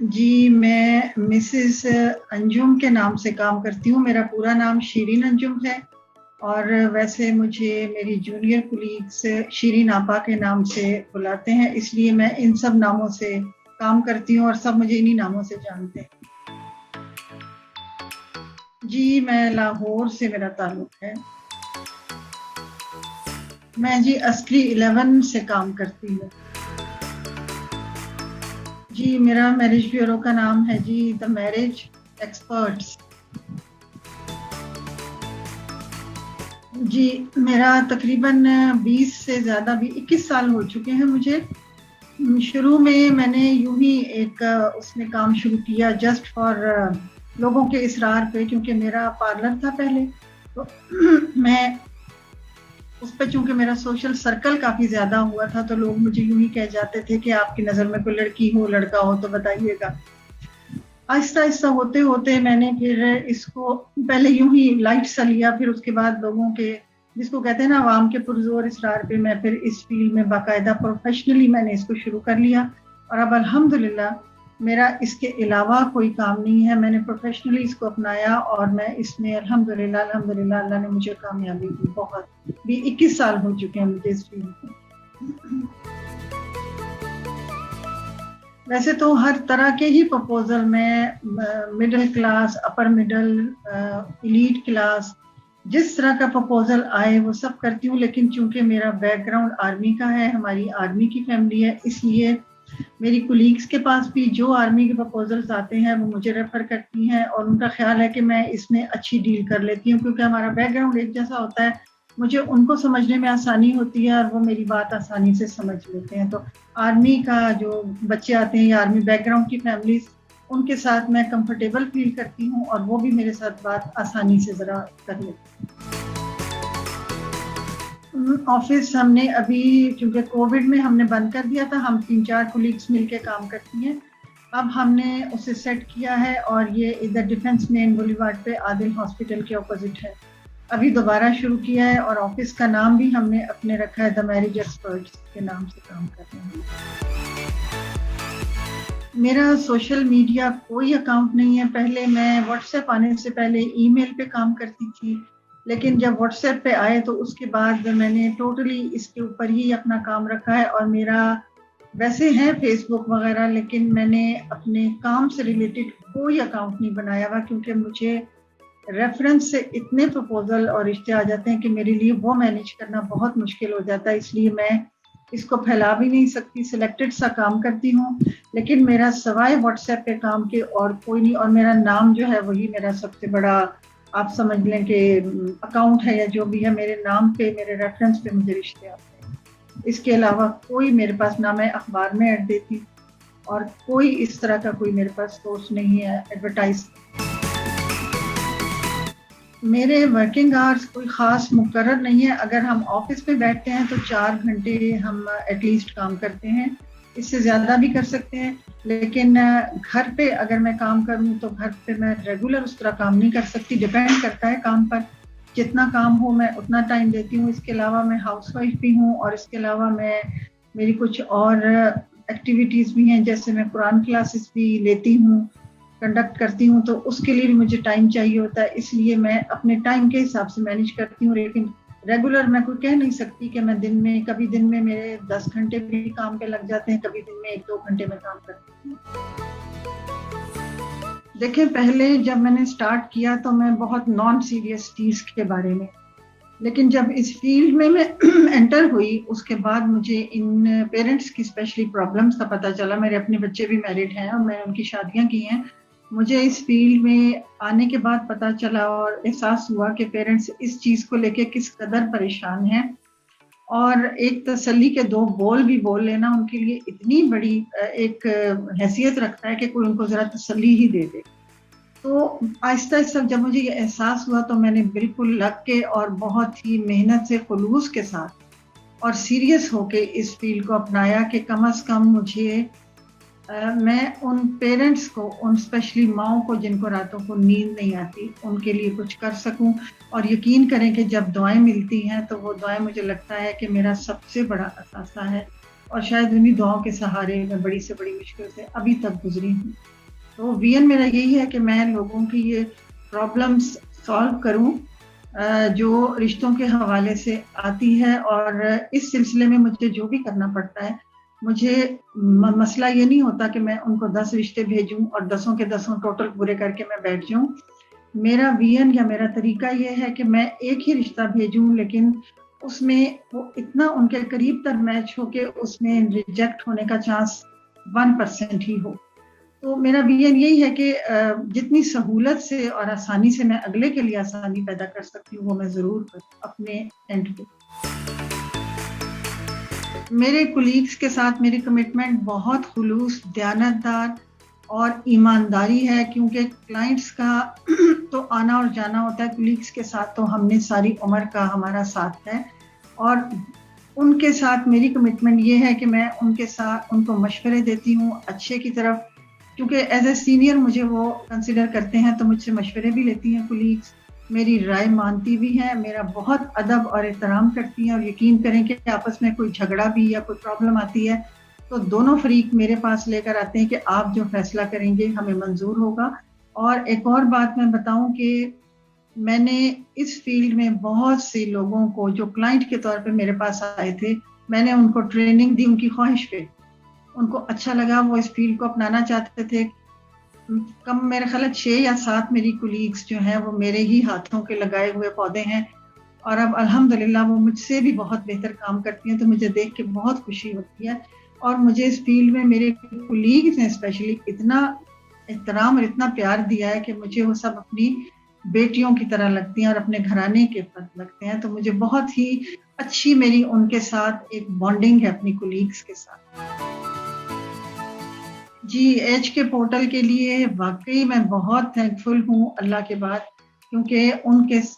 जी, मैं मिसेस अंजुम के नाम से काम करती हूँ। मेरा पूरा नाम शीरीन अंजुम है और वैसे मुझे मेरी जूनियर कोलीग्स शीरीन आपा के नाम से बुलाते हैं, इसलिए मैं इन सब नामों से काम करती हूँ और सब मुझे इन्हीं नामों से जानते हैं। जी, मैं लाहौर से मेरा ताल्लुक है। मैं जी असली 11 से काम करती हूँ। जी, मेरा मैरिज ब्यूरो का नाम है जी द मैरिज एक्सपर्ट्स। जी, मेरा तकरीबन 20 से ज़्यादा भी 21 साल हो चुके हैं मुझे। शुरू में मैंने यूं ही एक उसमें काम शुरू किया जस्ट फॉर लोगों के इसरार पे, क्योंकि मेरा पार्लर था पहले, तो मैं उस पे चूंकि मेरा सोशल सर्कल काफ़ी ज़्यादा हुआ था तो लोग मुझे यूं ही कह जाते थे कि आपकी नज़र में कोई लड़की हो लड़का हो तो बताइएगा। आहिस्ता आहिस्ता होते होते मैंने फिर इसको पहले यूं ही लाइट सा लिया, फिर उसके बाद लोगों के, जिसको कहते हैं ना आवाम के पुरजोर इसरार पे, मैं फिर इस फील्ड में बाकायदा प्रोफेशनली मैंने इसको शुरू कर लिया और अब अल्हम्दुलिल्लाह मेरा इसके अलावा कोई काम नहीं है। मैंने प्रोफेशनली इसको अपनाया और मैं इसमें अल्हम्दुलिल्लाह अल्हम्दुलिल्लाह अल्लाह ने मुझे कामयाबी दी। बहुत भी 21 साल हो चुके हैं मुझे इस फील्ड में। वैसे तो हर तरह के ही प्रपोजल में middle class, upper middle, elite class, जिस तरह का प्रपोजल आए वो सब करती हूँ, लेकिन चूंकि मेरा बैकग्राउंड आर्मी का है, हमारी आर्मी की फैमिली है, इसलिए मेरी कोलीग्स के पास भी जो आर्मी के प्रपोजल्स आते हैं वो मुझे रेफर करती हैं और उनका ख्याल है कि मैं इसमें अच्छी डील कर लेती हूँ, क्योंकि हमारा बैकग्राउंड एक जैसा होता है, मुझे उनको समझने में आसानी होती है और वो मेरी बात आसानी से समझ लेते हैं। तो आर्मी का जो बच्चे आते हैं या आर्मी बैकग्राउंड की फैमिलीज, उनके साथ मैं कंफर्टेबल फील करती हूँ और वो भी मेरे साथ बात आसानी से ज़रा कर लेते हैं। ऑफिस हमने अभी क्योंकि कोविड में हमने बंद कर दिया था, हम 3-4 कोलीग्स मिलके काम करती हैं। अब हमने उसे सेट किया है और ये इधर डिफेंस मेन बुलीवार्ड पे आदिल हॉस्पिटल के ऑपोजिट है। अभी दोबारा शुरू किया है और ऑफिस का नाम भी हमने अपने रखा है द मैरिज एक्सपर्ट्स के नाम से काम कर रहे हैं। मेरा सोशल मीडिया कोई अकाउंट नहीं है। पहले मैं व्हाट्सएप आने से पहले ईमेल पे काम करती थी, लेकिन जब व्हाट्सएप पे आए तो उसके बाद मैंने टोटली इसके ऊपर ही अपना काम रखा है और मेरा वैसे है फेसबुक वगैरह, लेकिन मैंने अपने काम से रिलेटेड कोई अकाउंट नहीं बनाया हुआ, क्योंकि मुझे रेफरेंस से इतने प्रपोजल और रिश्ते आ जाते हैं कि मेरे लिए वो मैनेज करना बहुत मुश्किल हो जाता है, इसलिए मैं इसको फैला भी नहीं सकती, सिलेक्टेड सा काम करती हूँ। लेकिन मेरा सवाए व्हाट्सएप पे काम के और कोई नहीं, और मेरा नाम जो है वही मेरा सबसे बड़ा, आप समझ लें कि अकाउंट है या जो भी है, मेरे नाम पे, मेरे रेफरेंस पे मुझे रिश्ते आते हैं। इसके अलावा कोई मेरे पास ना मैं अखबार में ऐड देती और कोई इस तरह का कोई मेरे पास सोर्स नहीं है एडवर्टाइज। मेरे वर्किंग आवर्स कोई ख़ास मुकर्रर नहीं है। अगर हम ऑफिस में बैठते हैं तो 4 घंटे हम एटलीस्ट काम करते हैं, इससे ज़्यादा भी कर सकते हैं, लेकिन घर पे अगर मैं काम करूं तो घर पे मैं रेगुलर उस तरह काम नहीं कर सकती, डिपेंड करता है काम पर। जितना काम हो मैं उतना टाइम देती हूँ। इसके अलावा मैं हाउसवाइफ भी हूँ और इसके अलावा मेरी कुछ और एक्टिविटीज़ भी हैं, जैसे मैं कुरान क्लासेस भी लेती हूँ, कंडक्ट करती हूँ, तो उसके लिए भी मुझे टाइम चाहिए होता है, इसलिए मैं अपने टाइम के हिसाब से मैनेज करती हूँ। लेकिन रेगुलर मैं कोई कह नहीं सकती कि मैं कभी दिन में मेरे 10 घंटे भी काम पे लग जाते हैं, कभी दिन में 1-2 घंटे में काम करती हूँ। देखिए, पहले जब मैंने स्टार्ट किया तो मैं बहुत नॉन सीरियस थी इसके बारे में, लेकिन जब इस फील्ड में मैं एंटर हुई उसके बाद मुझे इन पेरेंट्स की स्पेशली प्रॉब्लम्स का पता चला। मेरे अपने बच्चे भी मैरिड हैं और मैंने उनकी शादियां की हैं। मुझे इस फील्ड में आने के बाद पता चला और एहसास हुआ कि पेरेंट्स इस चीज़ को लेके किस कदर परेशान हैं, और एक तसल्ली के 2 बोल भी बोल लेना उनके लिए इतनी बड़ी एक हैसियत रखता है कि कोई उनको ज़रा तसल्ली ही दे दे। तो आहिस्ता आहिस्ता जब मुझे ये एहसास हुआ तो मैंने बिल्कुल लग के और बहुत ही मेहनत से, खुलूस के साथ और सीरियस होके इस फील्ड को अपनाया कि कम से कम मुझे मैं उन पेरेंट्स को, उन स्पेशली माओं को जिनको रातों को नींद नहीं आती, उनके लिए कुछ कर सकूं। और यकीन करें कि जब दुआएं मिलती हैं तो वो दुआएं, मुझे लगता है कि मेरा सबसे बड़ा असासा है। اور شاید انہیں دعاؤں کے سہارے میں بڑی سے بڑی مشکل سے ابھی تک گزری ہوں. تو وین میرا یہی ہے کہ میں لوگوں کی یہ پرابلمس سالو کروں جو رشتوں کے حوالے سے آتی ہے, اور اس سلسلے میں مجھے جو بھی کرنا پڑتا ہے, مجھے مسئلہ یہ نہیں ہوتا کہ میں ان کو 10 رشتے بھیجوں اور 10 کے 10 ٹوٹل پورے کر کے میں بیٹھ جاؤں. میرا وین یا میرا طریقہ یہ ہے کہ میں ایک ہی رشتہ بھیجوں, لیکن اس میں وہ اتنا ان کے قریب تر میچ ہو کہ اس میں ریجیکٹ ہونے کا چانس 1% ہی ہو. تو میرا وین یہی ہے کہ جتنی سہولت سے اور آسانی سے میں اگلے کے لیے آسانی پیدا کر سکتی ہوں وہ میں ضرور کروں اپنے اینڈ پہ. میرے کولیگز کے ساتھ میری کمٹمنٹ بہت خلوص, دیانتدار اور ایمانداری ہے, کیونکہ کلائنٹس کا تو آنا اور جانا ہوتا ہے, کولیگز کے ساتھ تو ہم نے ساری عمر کا ہمارا ساتھ ہے, اور ان کے ساتھ میری کمٹمنٹ یہ ہے کہ میں ان کے ساتھ ان کو مشورے دیتی ہوں اچھے کی طرف, کیونکہ ایز اے سینئر مجھے وہ کنسیڈر کرتے ہیں, تو مجھ سے مشورے بھی لیتی ہیں کولیگز, میری رائے مانتی بھی ہیں, میرا بہت ادب اور احترام کرتی ہیں, اور یقین کریں کہ آپس میں کوئی جھگڑا بھی یا کوئی پرابلم آتی ہے تو دونوں فریق میرے پاس لے کر آتے ہیں کہ آپ جو فیصلہ کریں گے ہمیں منظور ہوگا. اور ایک اور بات میں بتاؤں کہ میں نے اس فیلڈ میں بہت سے لوگوں کو جو کلائنٹ کے طور پہ میرے پاس آئے تھے, میں نے ان کو ٹریننگ دی ان کی خواہش پہ, ان کو اچھا لگا, وہ اس فیلڈ کو اپنانا چاہتے تھے. کم میرے خیال 6 یا 7 میری کولیگز جو ہیں وہ میرے ہی ہاتھوں کے لگائے ہوئے پودے ہیں, اور اب الحمدللہ وہ مجھ سے بھی بہت بہتر کام کرتی ہیں, تو مجھے دیکھ کے بہت خوشی ہوتی ہے. اور مجھے اس فیلڈ میں میرے کولیگز نے اسپیشلی اتنا احترام اور اتنا پیار دیا ہے کہ مجھے وہ سب اپنی بیٹیوں کی طرح لگتی ہیں اور اپنے گھرانے کے فرد لگتے ہیں. تو مجھے بہت ہی اچھی میری ان کے ساتھ ایک بانڈنگ ہے اپنی کولیگز کے ساتھ. جی, ایج کے پورٹل کے لیے واقعی میں بہت تھینکفل ہوں اللہ کے بعد, کیونکہ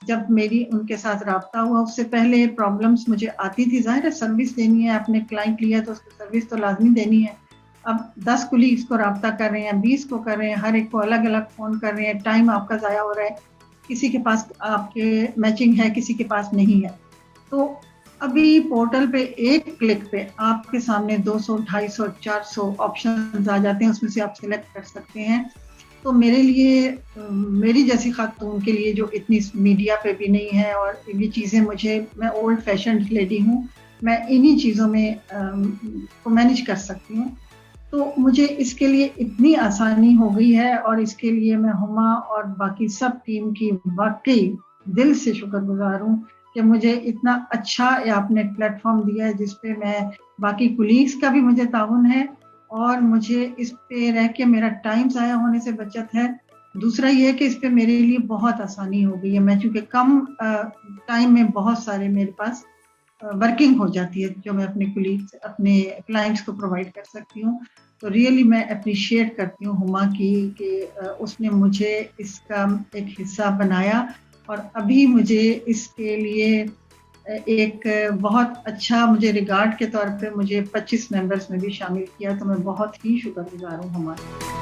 جب میری ان کے ساتھ رابطہ ہوا اس سے پہلے پرابلمس مجھے آتی تھی. ظاہر ہے سروس دینی ہے, آپ نے کلائنٹ لیا تو اس کو سروس تو لازمی دینی ہے. اب 10 کولیگز کو رابطہ کر رہے ہیں, 20 کو کر رہے ہیں, ہر ایک کو الگ الگ فون کر رہے ہیں, ٹائم آپ کا ضائع ہو رہا ہے, کسی کے پاس آپ کے میچنگ ہے, کسی کے پاس نہیں ہے. تو ابھی پورٹل پہ ایک کلک پہ آپ کے سامنے 200, 250, 400 آپشنز آ جاتے ہیں, اس میں سے آپ سلیکٹ کر سکتے ہیں. تو میرے لیے, میری جیسی خاتون کے لیے جو اتنی میڈیا پہ بھی نہیں ہے, اور یہ چیزیں میں اولڈ فیشنڈ لیڈی ہوں, میں انہی چیزوں میں کو مینیج کر سکتی ہوں. تو مجھے اس کے لیے اتنی آسانی ہو گئی ہے, اور اس کے لیے میں ہما اور باقی سب ٹیم کی واقعی دل سے شکر گزار ہوں کہ مجھے اتنا اچھا آپ نے پلیٹ فارم دیا ہے, جس پہ میں باقی کولیگز کا بھی مجھے تعاون ہے, اور مجھے اس پہ رہ کے میرا ٹائم ضائع ہونے سے بچت ہے. دوسرا یہ کہ اس پہ میرے لیے بہت آسانی ہو گئی ہے, میں چونکہ کم ٹائم میں بہت سارے میرے پاس ورکنگ ہو جاتی ہے جو میں اپنے کولیگز, اپنے کلائنٹس کو پرووائڈ کر سکتی ہوں. تو ریئلی میں اپریشیٹ کرتی ہوں ہما کی کہ اس نے مجھے اس کا ایک حصہ بنایا, اور ابھی مجھے اس کے لیے ایک بہت اچھا مجھے ریگارڈ کے طور پہ مجھے 25 ممبرس میں بھی شامل کیا, تو میں بہت ہی شکر گزار ہوں ہمارے.